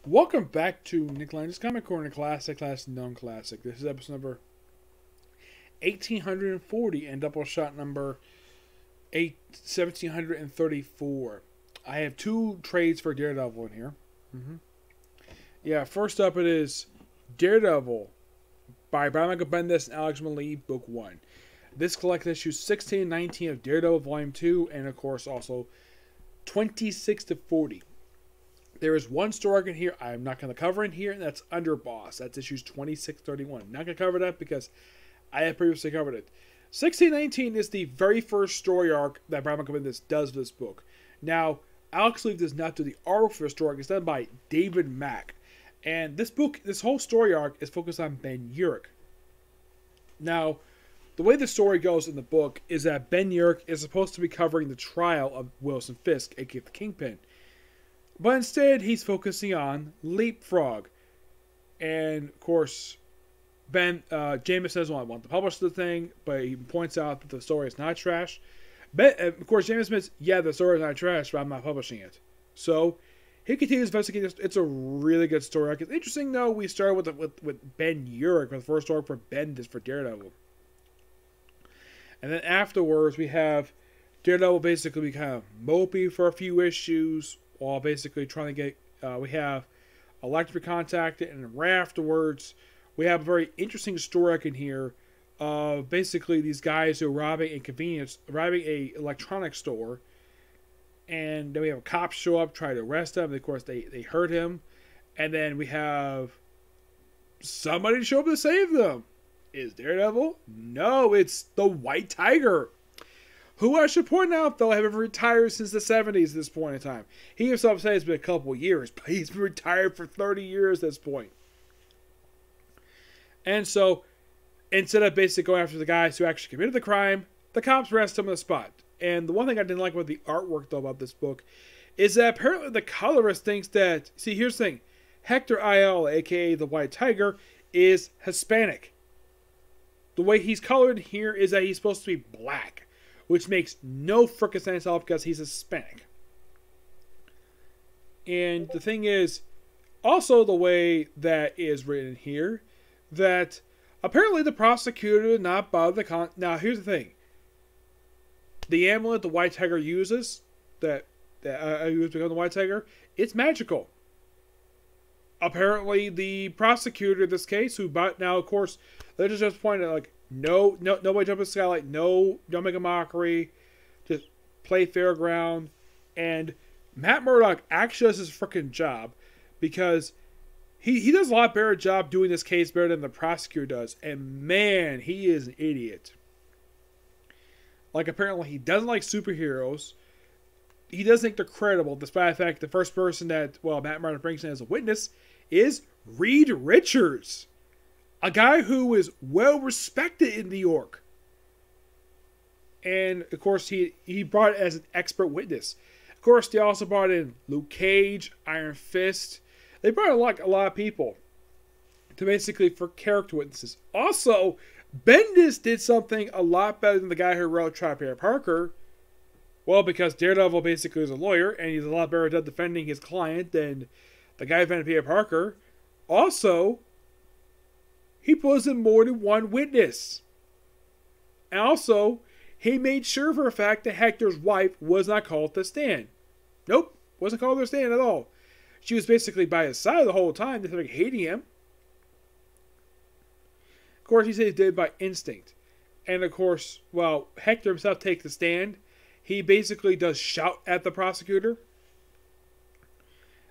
Welcome back to Nick Lange's Comic Corner, Classic, Non-Classic. This is episode number 1840 and double shot number 1734. I have two trades for Daredevil in here. Yeah, first up it is Daredevil by Michael Bendis and Alex Maleev, Book 1. This collects issues 16 and 19 of Daredevil Volume 2, and of course also 26 to 40. There is one story arc in here I'm not going to cover in here, and that's Underboss. That's issues 26-31. Not going to cover that because I have previously covered it. 1619 is the very first story arc that Brian Michael Bendis does for this book. Now, Alex Lee does not do the arc for the story arc. It's done by David Mack. And this book, this whole story arc is focused on Ben Urich. Now, the way the story goes in the book is that Ben Urich is supposed to be covering the trial of Wilson Fisk, aka the Kingpin. But instead, he's focusing on Leapfrog. And, of course, Jameis says, well, I want to publish the thing, but he points out that the story is not trash. Of course, Jameis admits, yeah, the story is not trash, but I'm not publishing it. So, he continues investigating this. It's a really good story. It's interesting, though, we started with Ben Urich, with the first story for Bendis for Daredevil. And then afterwards, we have Daredevil basically be kind of mopey for a few issues, while basically trying to get, we have Electric contacted, and right afterwards, we have a very interesting story in here of basically these guys who are robbing a electronics store, and then we have a cop show up, try to arrest him, and of course they hurt him, and then we have somebody show up to save them. Is Daredevil? No, it's the White Tiger, who I should point out, though, have retired since the 70s at this point in time. He himself said it's been a couple of years, but he's been retired for 30 years at this point. And so, instead of basically going after the guys who actually committed the crime, the cops arrest him on the spot. And the one thing I didn't like about the artwork, though, about this book, is that apparently the colorist thinks that, see, here's the thing, Hector Ayala, aka the White Tiger, is Hispanic. The way he's colored here is that he's supposed to be black, which makes no frickin' sense at all because he's Hispanic. And the thing is, also the way that is written here, that apparently the prosecutor did not bother the Now, here's the thing. The amulet the White Tiger uses, that used to become the White Tiger, it's magical. Apparently, the prosecutor in this case, now, of course, they just pointed out, like, nobody jump in the skylight. No, don't make a mockery. Just play fairground. And Matt Murdock actually does his freaking job, because he does a lot better job doing this case better than the prosecutor does. And man, he is an idiot. Like, apparently he doesn't like superheroes. He doesn't think they're credible, despite the fact the first person that, Matt Murdock brings in as a witness is Reed Richards. A guy who is well respected in New York. And, of course, he brought it as an expert witness. Of course, they also brought in Luke Cage, Iron Fist. They brought a lot of people to basically for character witnesses. Also, Bendis did something a lot better than the guy who wrote Peter Parker. Well, because Daredevil basically is a lawyer, and he's a lot better at defending his client than the guy who defended Peter Parker. Also, he puts in more than one witness. And also, he made sure for a fact that Hector's wife was not called to stand. Nope, wasn't called to stand at all. She was basically by his side the whole time, just like hating him. Of course, he said he did it by instinct. And of course, Hector himself takes the stand. He basically does shout at the prosecutor.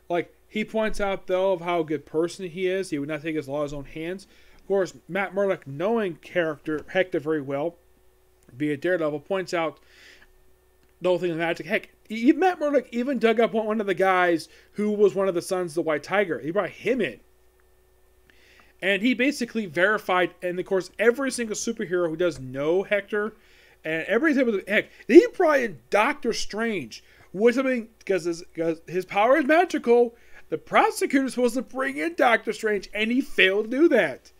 Like, he points out, though, of how a good person he is. He would not take his law in his own hands. Of course, Matt Murdock, knowing Hector very well, via Daredevil, points out the whole thing of magic. Heck, Matt Murdock even dug up one of the guys who was one of the sons of the White Tiger. He brought him in. And he basically verified, and of course, every single superhero who does know Hector, and everything, heck, he brought in Doctor Strange, with something, because his power is magical. The prosecutor is supposed to bring in Doctor Strange, and he failed to do that.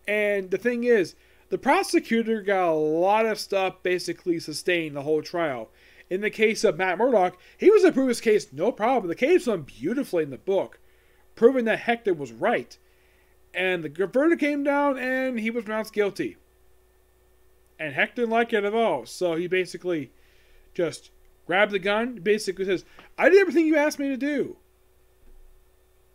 And the thing is, the prosecutor got a lot of stuff basically sustained the whole trial. In the case of Matt Murdock, he was able to prove his case no problem. The case went beautifully in the book. proving that Hector was right. And the verdict came down, and he was pronounced guilty. And Hector didn't like it at all, so he basically just grabbed the gun, basically says, I did everything you asked me to do.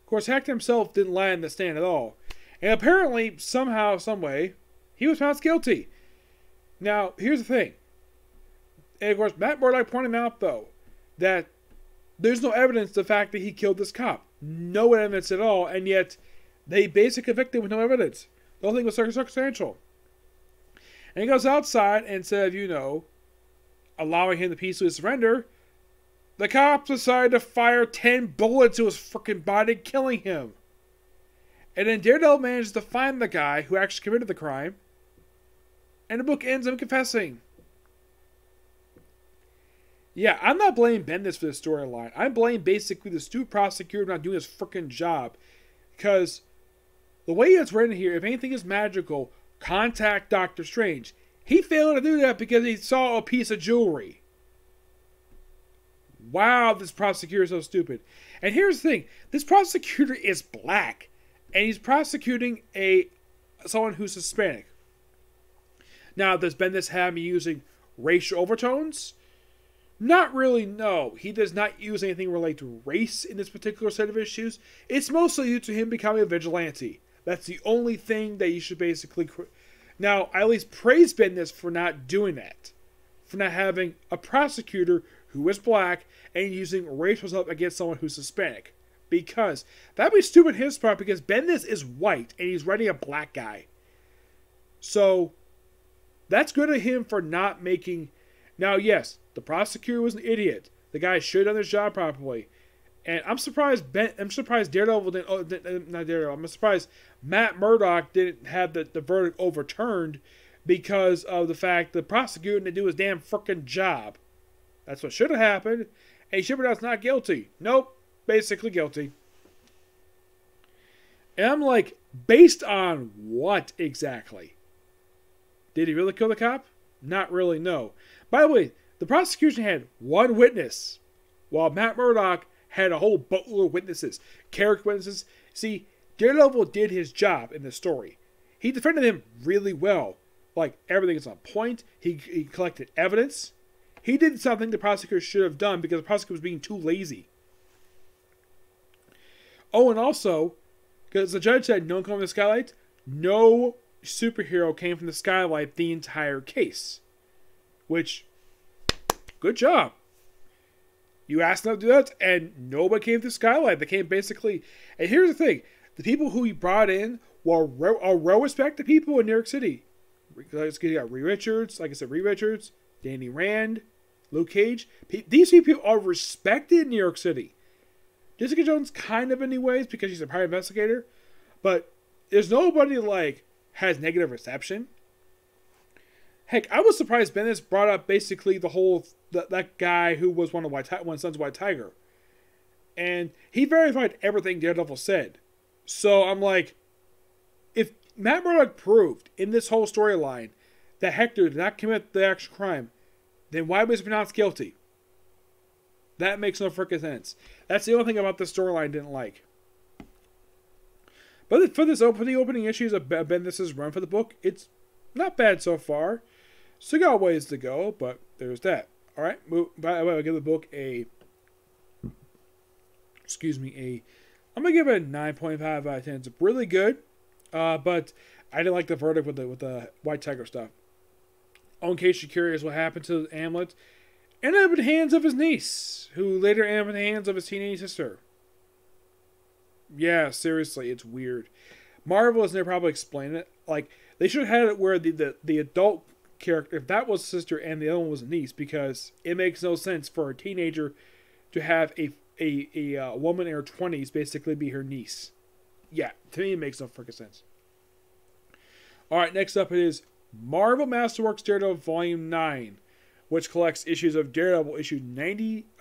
Of course, Hector himself didn't lie in the stand at all. And apparently, somehow, someway, he was pronounced guilty. Now, here's the thing. And of course, Matt Murdock pointed out, though, that there's no evidence of the fact that he killed this cop. No evidence at all, and yet they basically convicted him with no evidence. The whole thing was circumstantial. And he goes outside and instead of, allowing him to peacefully surrender, the cops decided to fire 10 bullets to his freaking body, killing him. And then Daredevil manages to find the guy who actually committed the crime. And the book ends him confessing. Yeah, I'm not blaming Bendis for this storyline. I'm blaming basically the stupid prosecutor not doing his freaking job. Because the way it's written here, if anything is magical, contact Doctor Strange. He failed to do that because he saw a piece of jewelry. Wow, this prosecutor is so stupid. And here's the thing. This prosecutor is black. And he's prosecuting someone who's Hispanic. Now, does Bendis have me using racial overtones? Not really, no. He does not use anything related to race in this particular set of issues. It's mostly due to him becoming a vigilante. That's the only thing that you should basically... Now, I at least praise Bendis for not doing that. For not having a prosecutor who is black and using racial stuff against someone who's Hispanic. Because that'd be stupid on his part because Bendis is white and he's writing a black guy. So, that's good of him for not making... Now, yes, the prosecutor was an idiot. The guy should have done his job properly. And I'm surprised Daredevil didn't... not Daredevil. I'm surprised Matt Murdock didn't have the verdict overturned because of the fact the prosecutor didn't do his damn frickin' job. That's what should have happened. And he should have been not guilty. Nope. Basically guilty. And I'm like, based on what exactly? Did he really kill the cop? Not really, no. By the way, the prosecution had one witness, while Matt Murdock had a whole boatload of witnesses. Character witnesses. See, Daredevil did his job in the story. He defended him really well. Like, everything is on point. He collected evidence. He did something the prosecutor should have done because the prosecutor was being too lazy. Oh, and also, because the judge said no one came from the skylight, no superhero came from the skylight the entire case. Which, good job. You asked them to do that, and nobody came through skylight. They came basically... And here's the thing. The people who he brought in were well-respected people in New York City. You got Reed Richards, like I said, Reed Richards, Danny Rand, Luke Cage. These people are respected in New York City. Jessica Jones kind of in many ways because she's a private investigator. But there's nobody like has negative reception. Heck, I was surprised Bendis brought up basically the whole that guy who was one Sons of White Tiger, and he verified everything Daredevil said. So I'm like, if Matt Murdock proved in this whole storyline that Hector did not commit the actual crime, then why was he pronounced guilty? That makes no freaking sense. That's the only thing about this storyline I didn't like. But for the opening issues of Bendis' run for the book, it's not bad so far. Still got ways to go, but there's that. Alright, by the way, I'll give the book I'm going to give it a 9.5 out of 10. It's really good, but I didn't like the verdict with the White Tiger stuff. Oh, in case you're curious what happened to Amulet, ended up in the hands of his niece, who later ended up in the hands of his teenage sister. Yeah, seriously, it's weird. Marvel has never probably explained it. Like, they should have had it where the adult character, if that was a sister and the other one was a niece, because it makes no sense for a teenager to have a woman in her 20s basically be her niece. Yeah, to me it makes no freaking sense. Alright, next up it is Marvel Masterworks Daredevil Volume 9, which collects issues of Daredevil issue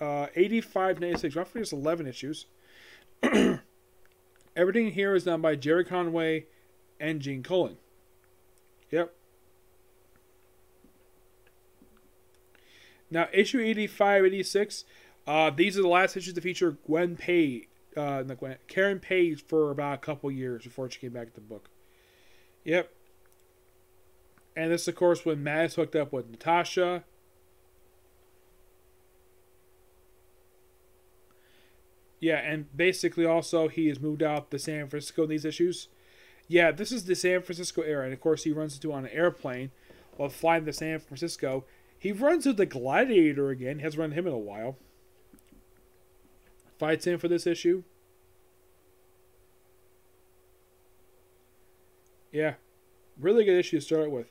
85, 96, roughly just 11 issues. Everything here is done by Jerry Conway and Gene Colan. Yep. Now, issue 85, 86, these are the last issues to feature Gwen Pei Karen Page for about a couple years before she came back to the book. Yep. And this, of course, when Matt is hooked up with Natasha. Yeah, and basically also he has moved out to San Francisco in these issues. Yeah, this is the San Francisco era, and of course he runs into on an airplane while flying to San Francisco. He runs into the Gladiator again. He hasn't run him in a while. Fights in for this issue. Yeah, really good issue to start with.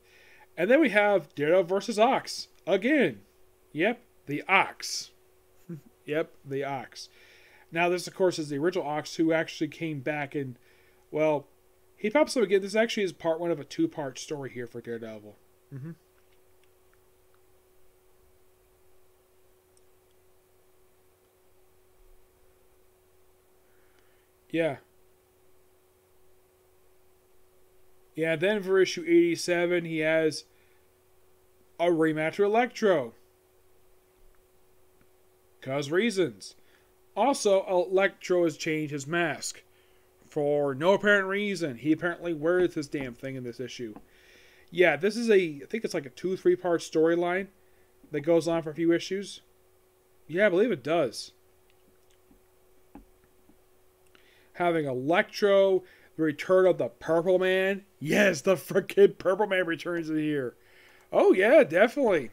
And then we have Daredevil versus Ox again. Yep, the Ox. Yep, the Ox. Now this, of course, is the original Ox who actually came back and, well, he pops up again. This actually is part one of a two-part story here for Daredevil. Mm-hmm. Yeah. Yeah, then for issue 87, he has a rematch with Electro. Cause reasons. Also, Electro has changed his mask. For no apparent reason. He apparently wears this damn thing in this issue. Yeah, this is I think it's like a 2-3 part storyline that goes on for a few issues. Yeah, I believe it does. Having Electro, the return of the Purple Man. Yes, the frickin' Purple Man returns in here. Oh yeah, definitely.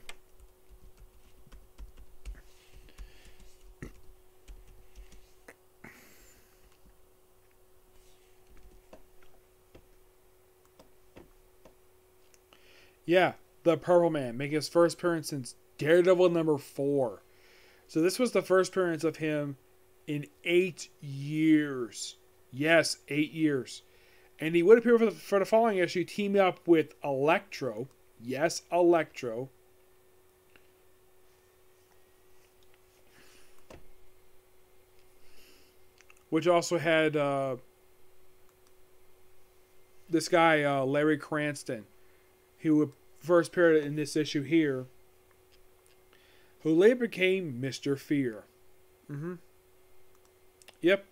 Yeah, the Purple Man making his first appearance since Daredevil number 4. So this was the first appearance of him in 8 years. Yes, 8 years. And he would appear for the following issue, teaming up with Electro. Yes, Electro. Which also had this guy, Larry Cranston, who first appeared in this issue here, who later became Mr. Fear. Mm-hmm. Yep.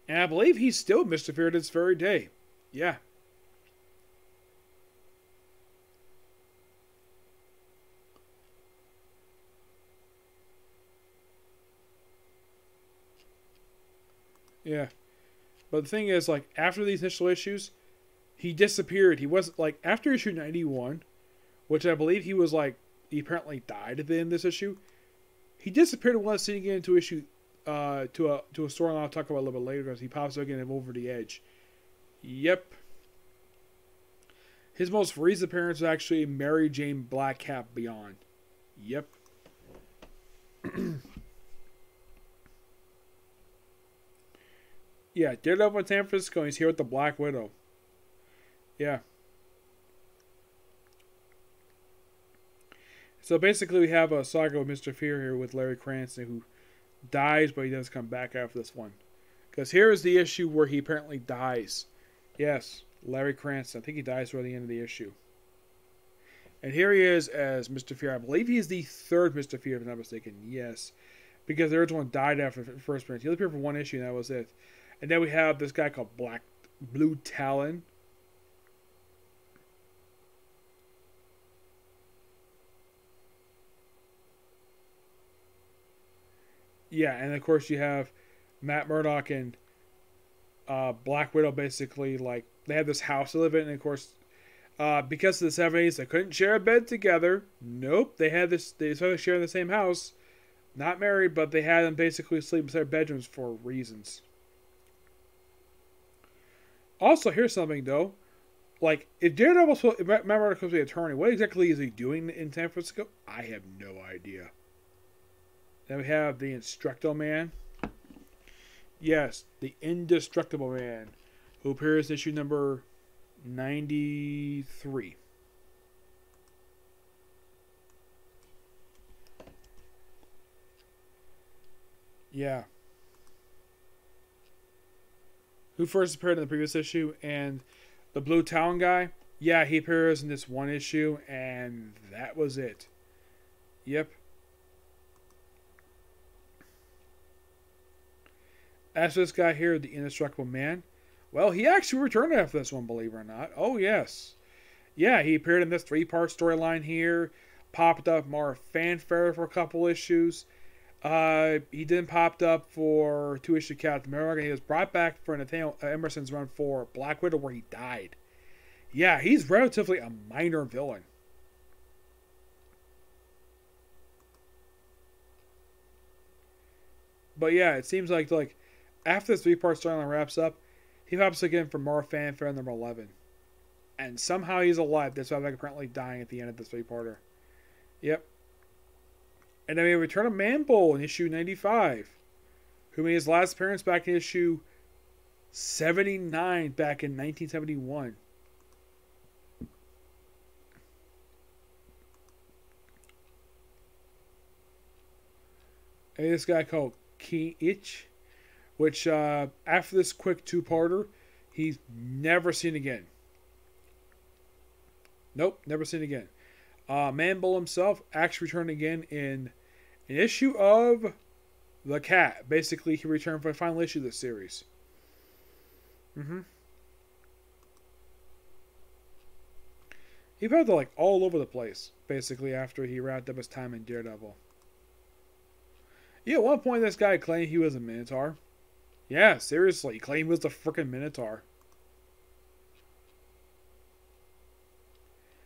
And I believe he's still Mr. Fear to this very day. Yeah. Yeah. But the thing is, like, after these initial issues, he disappeared. He wasn't, like, after issue 91, which I believe he was, like, he apparently died at the end of this issue. He disappeared and wasn't seen again into issue, to a story I'll talk about a little bit later, because he pops up again Over the Edge. Yep. His most recent appearance was actually Mary Jane Black Cat Beyond. Yep. Yeah, Daredevil in San Francisco, he's here with the Black Widow. Yeah. So basically we have a saga with Mr. Fear here with Larry Cranston, who dies, but he does come back after this one. Because here is the issue where he apparently dies. Yes, Larry Cranston. I think he dies toward the end of the issue. And here he is as Mr. Fear. I believe he is the third Mr. Fear, if I'm not mistaken. Yes. Because the original one died after the first appearance. He only appeared for one issue, and that was it. And then we have this guy called Blue Talon. Yeah, and of course you have Matt Murdock and Black Widow. Basically, like, they have this house to live in, and of course, because of the 70s, they couldn't share a bed together. Nope, they started sharing the same house. Not married, but they had them basically sleep in their bedrooms for reasons. Also, here's something though. Like, if Daredevil's Matt Murdock was the attorney, what exactly is he doing in San Francisco? I have no idea. Then we have the Instructo Man. Yes, the Indestructible Man, who appears in issue number 93. Yeah. Who first appeared in the previous issue, and the Blue Talon guy, yeah, he appears in this one issue, and that was it. Yep. As for this guy here, the Indestructible Man, well, he actually returned after this one, believe it or not. Oh, yes. Yeah, he appeared in this 3-part storyline here. Popped up more fanfare for a couple issues. He then popped up for 2 issues of Captain America. He was brought back for Nathaniel Emerson's run for Black Widow, where he died. Yeah, he's relatively a minor villain. But yeah, it seems like after this 3-part storyline wraps up, he pops again for more fanfare in number 11. And somehow he's alive, despite apparently dying at the end of this 3-parter. Yep. And then we have Return of Man-Bull in issue 95, who made his last appearance back in issue 79 back in 1971. And this guy called Key Itch, which after this quick 2-parter, he's never seen again. Nope, never seen again. Man-Bull himself actually returned again in an issue of The Cat. Basically, he returned for the final issue of this series. He felt like all over the place, basically, after he wrapped up his time in Daredevil. Yeah, at one point this guy claimed he was a Minotaur. Yeah, seriously, he claimed he was the frickin' Minotaur.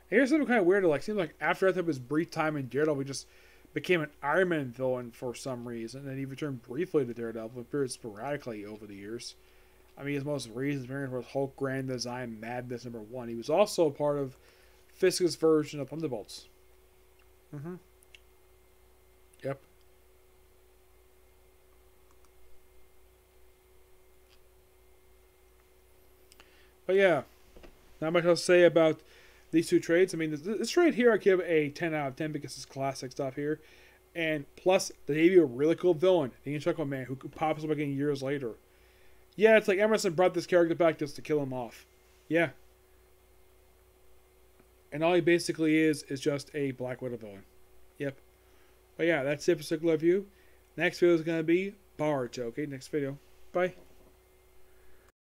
Here's something kind of weird. Like, seems like after his brief time in Daredevil, he just became an Iron Man villain for some reason. And then he returned briefly to Daredevil, appeared sporadically over the years. I mean, his most recent appearance was Hulk Grand Design Madness #1. He was also a part of Fisk's version of Thunderbolts. Yep. But yeah, not much else to say about these 2 trades. I mean, this trade here I give a 10 out of 10 because it's classic stuff here. And plus, they gave you a really cool villain, the Indestructible Man, who pops up again years later. Yeah, it's like Emerson brought this character back just to kill him off. Yeah. And all he basically is just a Black Widow villain. Yep. But yeah, that's it for Circular View. Next video is going to be Barge. Okay, next video. Bye.